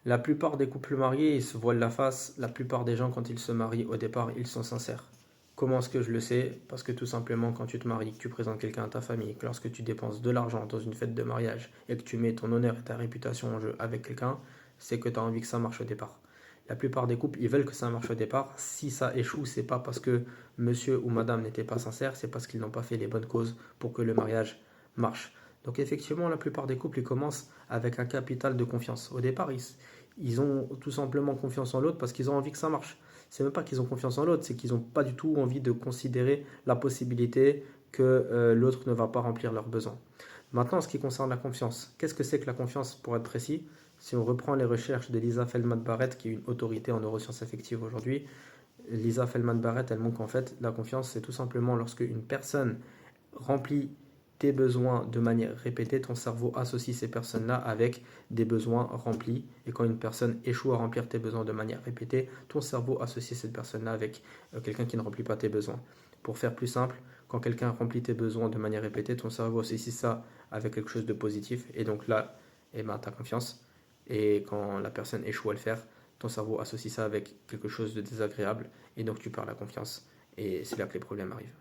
La plupart des couples mariés, ils se voilent la face. La plupart des gens, quand ils se marient au départ, ils sont sincères. Comment est-ce que je le sais? Parce que tout simplement, quand tu te maries, que tu présentes quelqu'un à ta famille, que lorsque tu dépenses de l'argent dans une fête de mariage et que tu mets ton honneur et ta réputation en jeu avec quelqu'un, c'est que tu as envie que ça marche au départ. La plupart des couples, ils veulent que ça marche au départ. Si ça échoue, c'est pas parce que monsieur ou madame n'était pas sincère, c'est parce qu'ils n'ont pas fait les bonnes causes pour que le mariage marche. Donc effectivement, la plupart des couples, ils commencent avec un capital de confiance. Au départ, ils ont tout simplement confiance en l'autre parce qu'ils ont envie que ça marche. C'est même pas qu'ils ont confiance en l'autre, c'est qu'ils n'ont pas du tout envie de considérer la possibilité que l'autre ne va pas remplir leurs besoins. Maintenant, en ce qui concerne la confiance, qu'est-ce que c'est que la confiance pour être précis? Si on reprend les recherches de Lisa Feldman-Barrett, qui est une autorité en neurosciences affectives aujourd'hui, Lisa Feldman-Barrett, elle montre qu'en fait, la confiance, c'est tout simplement lorsque une personne remplit tes besoins de manière répétée, ton cerveau associe ces personnes-là avec des besoins remplis. Et quand une personne échoue à remplir tes besoins de manière répétée, ton cerveau associe cette personne-là avec quelqu'un qui ne remplit pas tes besoins. Pour faire plus simple, quand quelqu'un remplit tes besoins de manière répétée, ton cerveau associe ça avec quelque chose de positif. Et donc là, eh ben, tu as confiance. Et quand la personne échoue à le faire, ton cerveau associe ça avec quelque chose de désagréable. Et donc tu perds la confiance. Et c'est là que les problèmes arrivent.